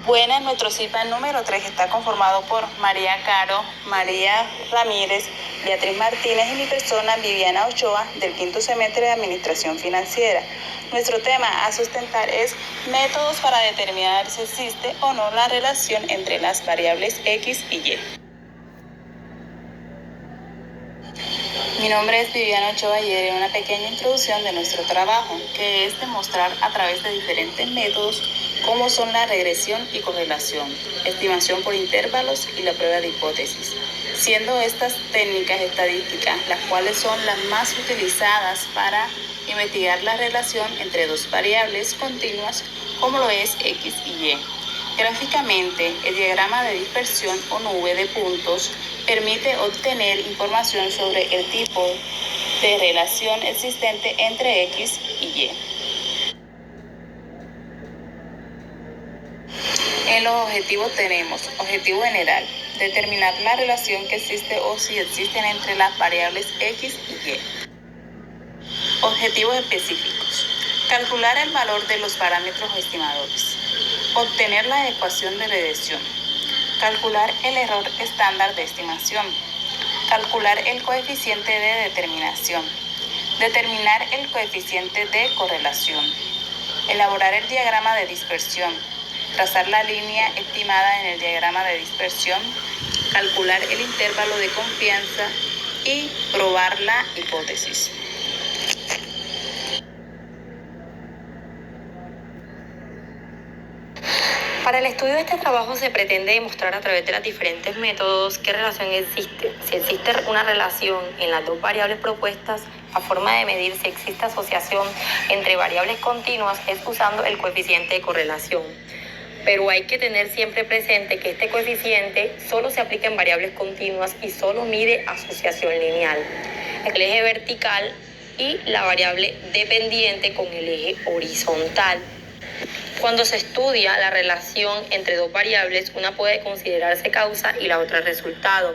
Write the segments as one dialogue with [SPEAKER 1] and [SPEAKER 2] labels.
[SPEAKER 1] Buenas, nuestro CIPA número 3 está conformado por María Caro, María Ramírez, Beatriz Martínez y mi persona, Viviana Ochoa, del quinto semestre de Administración Financiera. Nuestro tema a sustentar es métodos para determinar si existe o no la relación entre las variables X y Y. Mi nombre es Viviana Ochoa y haré una pequeña introducción de nuestro trabajo, que es demostrar a través de diferentes métodos cómo son la regresión y correlación, estimación por intervalos y la prueba de hipótesis, siendo estas técnicas estadísticas las cuales son las más utilizadas para investigar la relación entre dos variables continuas como lo es X y Y. Gráficamente, el diagrama de dispersión o nube de puntos permite obtener información sobre el tipo de relación existente entre X y Y. En los objetivos tenemos objetivo general, determinar la relación que existe o si existen entre las variables X y Y. Objetivos específicos, calcular el valor de los parámetros estimadores, obtener la ecuación de regresión, calcular el error estándar de estimación, calcular el coeficiente de determinación, determinar el coeficiente de correlación, elaborar el diagrama de dispersión, trazar la línea estimada en el diagrama de dispersión, calcular el intervalo de confianza y probar la hipótesis.
[SPEAKER 2] Para el estudio de este trabajo se pretende demostrar a través de los diferentes métodos qué relación existe. Si existe una relación en las dos variables propuestas, la forma de medir si existe asociación entre variables continuas es usando el coeficiente de correlación. Pero hay que tener siempre presente que este coeficiente solo se aplica en variables continuas y solo mide asociación lineal, el eje vertical y la variable dependiente con el eje horizontal. Cuando se estudia la relación entre dos variables, una puede considerarse causa y la otra resultado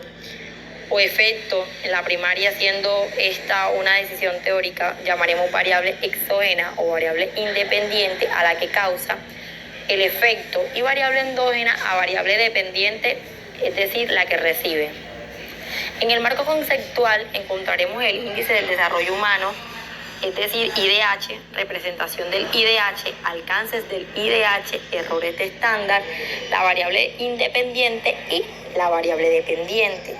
[SPEAKER 2] o efecto. En la primaria, siendo esta una decisión teórica, llamaremos variable exógena o variable independiente a la que causa el efecto, y variable endógena a variable dependiente, es decir, la que recibe. En el marco conceptual encontraremos el índice del desarrollo humano, es decir, IDH, representación del IDH, alcances del IDH, errores de estándar, la variable independiente y la variable dependiente.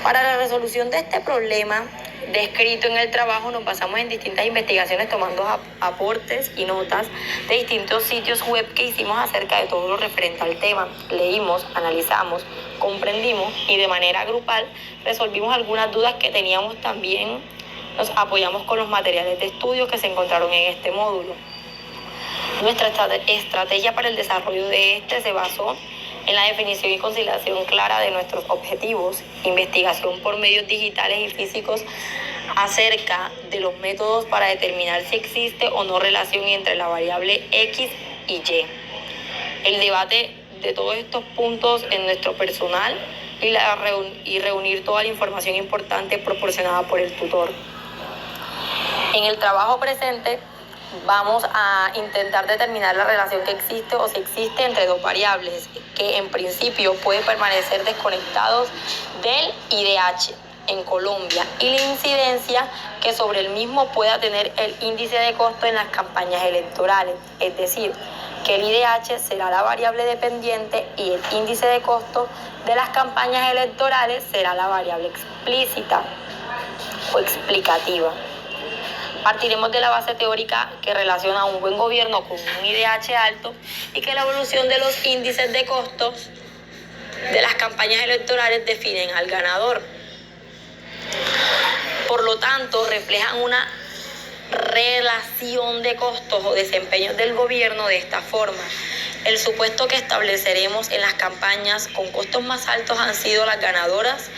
[SPEAKER 2] Para la resolución de este problema descrito en el trabajo nos basamos en distintas investigaciones tomando aportes y notas de distintos sitios web que hicimos acerca de todo lo referente al tema. Leímos, analizamos, comprendimos y de manera grupal resolvimos algunas dudas que teníamos. También nos apoyamos con los materiales de estudio que se encontraron en este módulo. Nuestra estrategia para el desarrollo de este se basó en la definición y conciliación clara de nuestros objetivos, investigación por medios digitales y físicos acerca de los métodos para determinar si existe o no relación entre la variable X y Y. El debate de todos estos puntos en nuestro personal y reunir toda la información importante proporcionada por el tutor. En el trabajo presente vamos a intentar determinar la relación que existe o si existe entre dos variables que en principio pueden permanecer desconectados del IDH en Colombia y la incidencia que sobre el mismo pueda tener el índice de costo en las campañas electorales. Es decir, que el IDH será la variable dependiente y el índice de costo de las campañas electorales será la variable explícita o explicativa. Partiremos de la base teórica que relaciona un buen gobierno con un IDH alto y que la evolución de los índices de costos de las campañas electorales definen al ganador. Por lo tanto, reflejan una relación de costos o desempeños del gobierno de esta forma. El supuesto que estableceremos en las campañas con costos más altos han sido las ganadoras,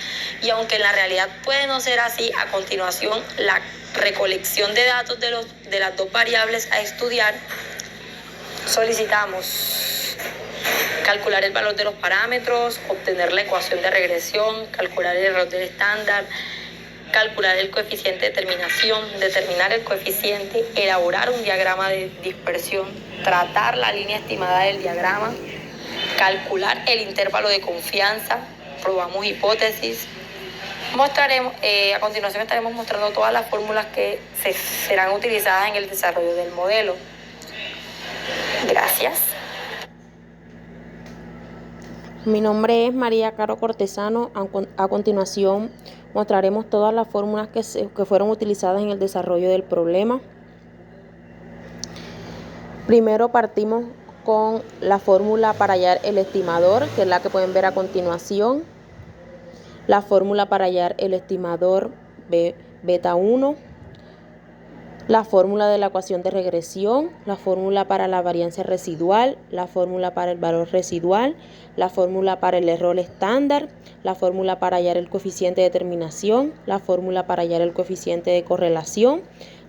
[SPEAKER 2] y aunque en la realidad puede no ser así, a continuación la recolección de datos de las dos variables a estudiar. Solicitamos calcular el valor de los parámetros, obtener la ecuación de regresión, calcular el error del estándar, calcular el coeficiente de determinación, determinar el coeficiente, elaborar un diagrama de dispersión, tratar la línea estimada del diagrama, calcular el intervalo de confianza, probamos hipótesis. A continuación estaremos mostrando todas las fórmulas que serán utilizadas en el desarrollo del modelo. Gracias.
[SPEAKER 3] Mi nombre es María Caro Cortesano. A continuación mostraremos todas las fórmulas que fueron utilizadas en el desarrollo del problema. Primero partimos con la fórmula para hallar el estimador, que es la que pueden ver a continuación. La fórmula para hallar el estimador beta 1. La fórmula de la ecuación de regresión, la fórmula para la varianza residual, la fórmula para el valor residual, la fórmula para el error estándar, la fórmula para hallar el coeficiente de determinación, la fórmula para hallar el coeficiente de correlación,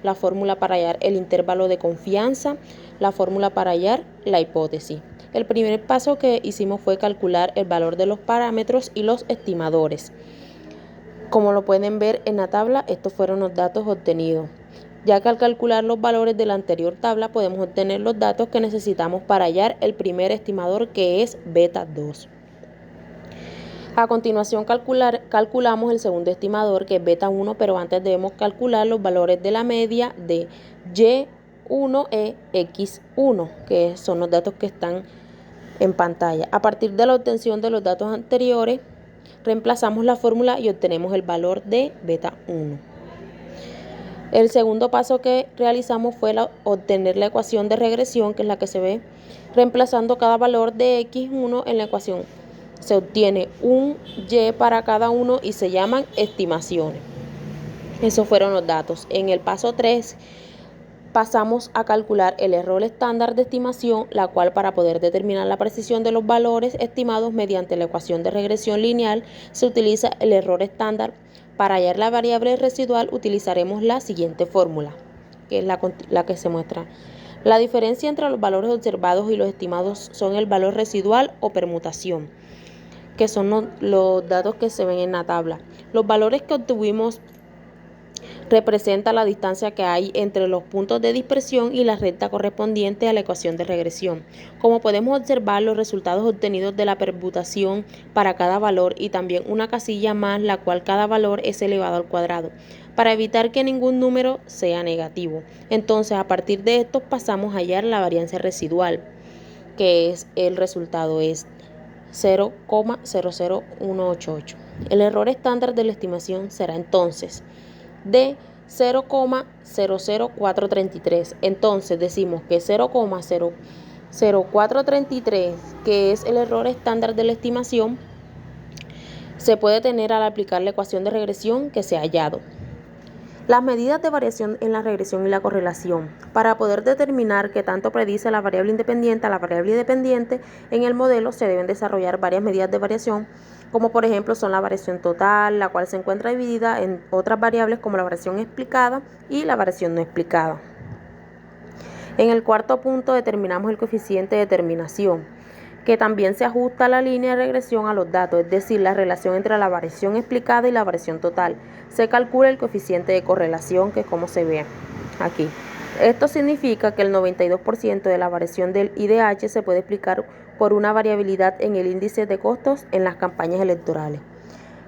[SPEAKER 3] la fórmula para hallar el intervalo de confianza, la fórmula para hallar la hipótesis. El primer paso que hicimos fue calcular el valor de los parámetros y los estimadores. Como lo pueden ver en la tabla, estos fueron los datos obtenidos, ya que al calcular los valores de la anterior tabla podemos obtener los datos que necesitamos para hallar el primer estimador, que es beta 2. A continuación calculamos el segundo estimador, que es beta 1, pero antes debemos calcular los valores de la media de Y1 e X1, que son los datos que están en pantalla. A partir de la obtención de los datos anteriores, reemplazamos la fórmula y obtenemos el valor de beta 1. El segundo paso que realizamos fue obtener la ecuación de regresión, que es la que se ve reemplazando cada valor de X1 en la ecuación. Se obtiene un Y para cada uno y se llaman estimaciones. Esos fueron los datos. En el paso 3 pasamos a calcular el error estándar de estimación, la cual, para poder determinar la precisión de los valores estimados mediante la ecuación de regresión lineal, se utiliza el error estándar. Para hallar la variable residual utilizaremos la siguiente fórmula, que es la que se muestra. La diferencia entre los valores observados y los estimados son el valor residual o permutación, que son los datos que se ven en la tabla. Los valores que obtuvimos representan la distancia que hay entre los puntos de dispersión y la recta correspondiente a la ecuación de regresión. Como podemos observar, los resultados obtenidos de la permutación para cada valor y también una casilla más, la cual cada valor es elevado al cuadrado, para evitar que ningún número sea negativo. Entonces, a partir de esto pasamos a hallar la varianza residual, que es el resultado es 0,00188. El error estándar de la estimación será entonces de 0,00433. Entonces decimos que 0,00433, que es el error estándar de la estimación, se puede tener al aplicar la ecuación de regresión que se ha hallado. Las medidas de variación en la regresión y la correlación. Para poder determinar qué tanto predice la variable independiente a la variable dependiente, en el modelo se deben desarrollar varias medidas de variación, como por ejemplo son la variación total, la cual se encuentra dividida en otras variables como la variación explicada y la variación no explicada. En el cuarto punto determinamos el coeficiente de determinación, que también se ajusta a la línea de regresión a los datos, es decir, la relación entre la variación explicada y la variación total. Se calcula el coeficiente de correlación, que es como se ve aquí. Esto significa que el 92% de la variación del IDH se puede explicar por una variabilidad en el índice de costos en las campañas electorales.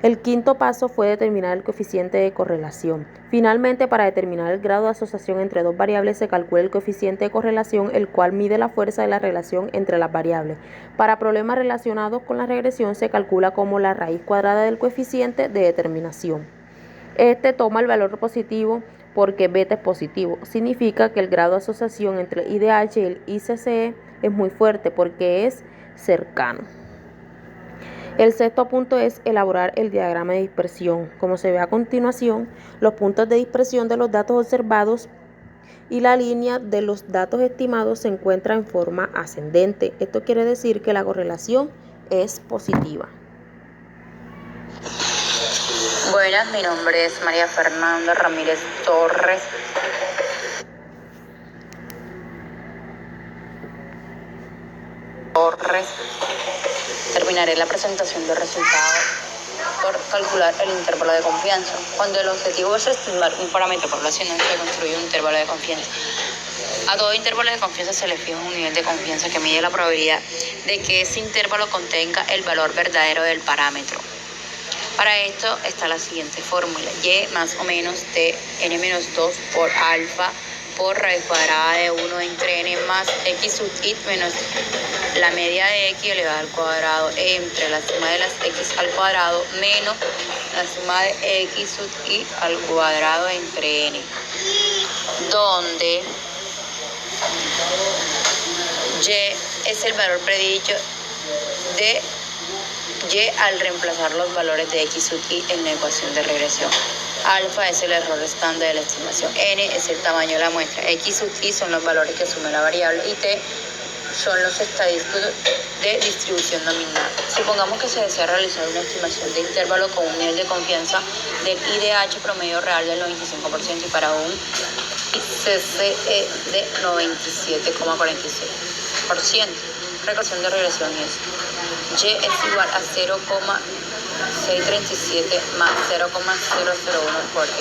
[SPEAKER 3] El quinto paso fue determinar el coeficiente de correlación. Finalmente, para determinar el grado de asociación entre dos variables, se calcula el coeficiente de correlación, el cual mide la fuerza de la relación entre las variables. Para problemas relacionados con la regresión, se calcula como la raíz cuadrada del coeficiente de determinación. Este toma el valor positivo porque beta es positivo. Significa que el grado de asociación entre el IDH y el ICCE es muy fuerte porque es cercano. El sexto punto es elaborar el diagrama de dispersión. Como se ve a continuación, los puntos de dispersión de los datos observados y la línea de los datos estimados se encuentra en forma ascendente. Esto quiere decir que la correlación es positiva.
[SPEAKER 4] Buenas, mi nombre es María Fernanda Ramírez Torres. Terminaré la presentación de resultados por calcular el intervalo de confianza. Cuando el objetivo es estimar un parámetro poblacional, se construye un intervalo de confianza. A todo intervalo de confianza se le fija un nivel de confianza que mide la probabilidad de que ese intervalo contenga el valor verdadero del parámetro. Para esto está la siguiente fórmula: y más o menos de n-2 por alfa por raíz cuadrada de 1 entre n más x sub i menos la media de x elevado al cuadrado entre la suma de las x al cuadrado menos la suma de x sub i al cuadrado entre n, donde y es el valor predicho de y al reemplazar los valores de x sub i en la ecuación de regresión. Alfa es el error estándar de la estimación, n es el tamaño de la muestra, x sub i son los valores que asume la variable y t son los estadísticos de distribución nominal. Supongamos que se desea realizar una estimación de intervalo con un nivel de confianza del IDH promedio real del 95% y para un CCE de 97,46%. Ecuación de regresión es y es igual a 0,637 más 0,001 por x.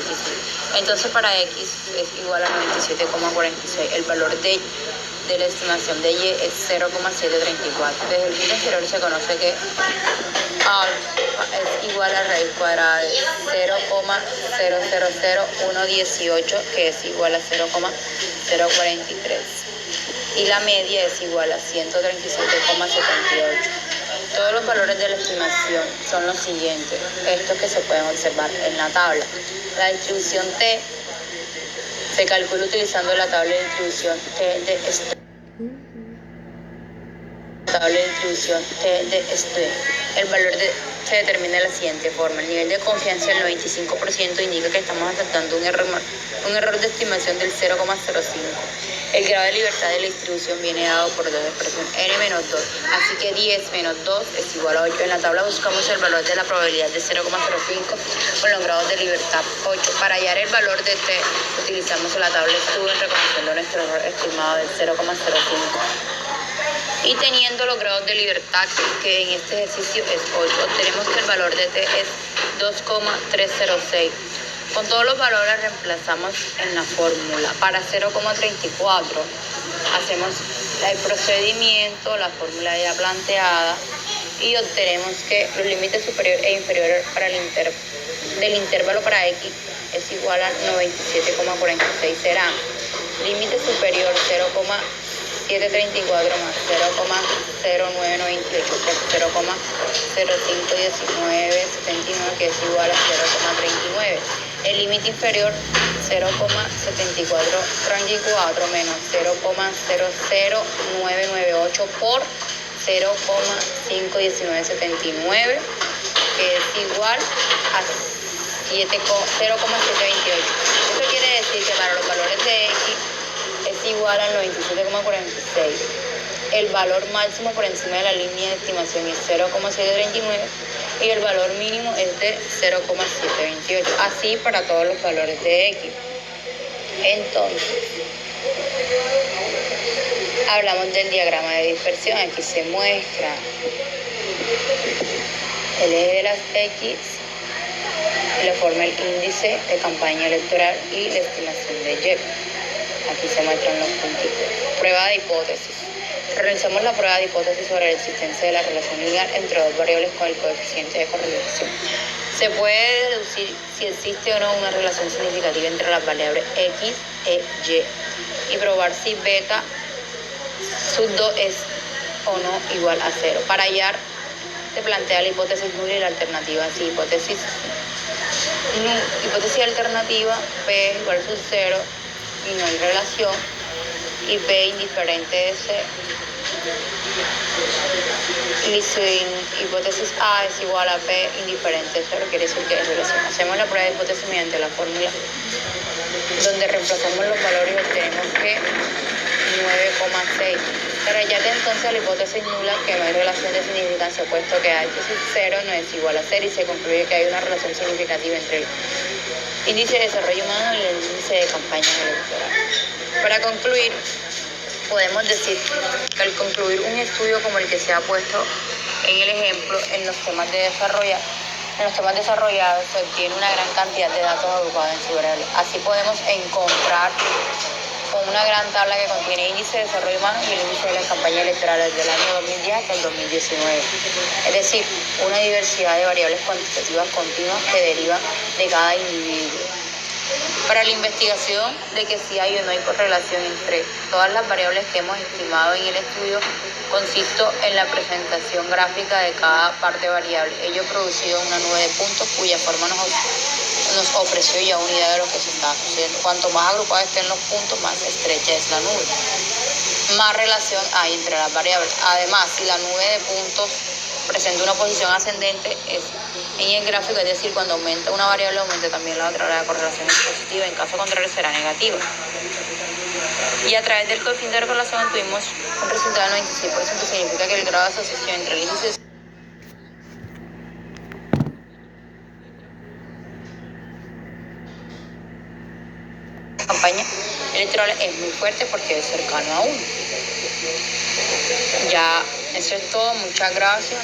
[SPEAKER 4] Entonces para x es igual a 97,46. El valor de la estimación de y es 0,734. Desde el fin anterior se conoce que alfa es igual a raíz cuadrada de 0,000118, que es igual a 0,043. Y la media es igual a 137,78. Todos los valores de la estimación son los siguientes, estos que se pueden observar en la tabla. La distribución T se calcula utilizando la tabla de distribución T de El valor se determina de la siguiente forma: el nivel de confianza del 95% indica que estamos aceptando un error de estimación del 0,05. El grado de libertad de la distribución viene dado por dos expresiones, n-2, así que 10 menos 2 es igual a 8. En la tabla buscamos el valor de la probabilidad de 0,05 con los grados de libertad 8. Para hallar el valor de t utilizamos la tabla Stubben reconociendo nuestro error estimado del 0,05. Y teniendo los grados de libertad, que en este ejercicio es 8, obtenemos que el valor de t es 2,306. Con todos los valores reemplazamos en la fórmula. Para 0,34 hacemos el procedimiento, la fórmula ya planteada, y obtenemos que los límites superior e inferior para del intervalo para x es igual a 97,46. Serán límite superior 0,734 más 0,0998 por 0,051979, que es igual a 0,39. El límite inferior 0,7434 menos 0,00998 por 0,51979, que es igual a 0,728. Esto quiere decir que para los valores de x es igual a 97,46. El valor máximo por encima de la línea de estimación es 0,739 y el valor mínimo es de 0,728. Así para todos los valores de x. Entonces, hablamos del diagrama de dispersión. Aquí se muestra el eje de las x, le forma el índice de campaña electoral y la estimación de y. Aquí se muestran los puntitos. Prueba de hipótesis. Realizamos la prueba de hipótesis sobre la existencia de la relación lineal entre dos variables con el coeficiente de correlación. Se puede deducir si existe o no una relación significativa entre las variables x e y y probar si beta sub 2 es o no igual a 0. Para hallar se plantea la hipótesis nula y la alternativa. Si hipótesis alternativa, p es igual a 0 y no hay relación, y p indiferente de 0. Y si hipótesis A es igual a P indiferente de 0, quiere decir que hay relación. Hacemos la prueba de hipótesis mediante la fórmula, donde reemplazamos los valores y obtenemos que 9,6. Para hallar entonces la hipótesis nula, que no hay relación de significancia, puesto que H sub 0 no es igual a 0 y se concluye que hay una relación significativa entre el índice de desarrollo humano y el índice de campaña electoral. Para concluir, podemos decir que al concluir un estudio como el que se ha puesto en el ejemplo, en los temas de desarrollar, En los temas desarrollados se obtiene una gran cantidad de datos agrupados en su variable. Así podemos encontrar con una gran tabla que contiene índice de desarrollo humano y el índice de las campañas electorales del año 2010 hasta el 2019. Es decir, una diversidad de variables cuantitativas continuas que derivan de cada individuo. Para la investigación de que si hay o no hay correlación entre todas las variables que hemos estimado en el estudio, consisto en la presentación gráfica de cada parte variable, ello producido en una nube de puntos cuya forma nos ofreció ya una idea de lo que se está sucediendo. Cuanto más agrupados estén los puntos, más estrecha es la nube, más relación hay entre las variables. Además, si la nube de puntos presenta una posición ascendente en el gráfico, es decir, cuando aumenta una variable, aumenta también la otra, la correlación es positiva, en caso contrario será negativa. Y a través del coeficiente de correlación obtuvimos un resultado del 96%, significa que el grado de asociación entre el índice de campaña electoral es muy fuerte porque es cercano a 1. Ya, eso es todo, muchas gracias.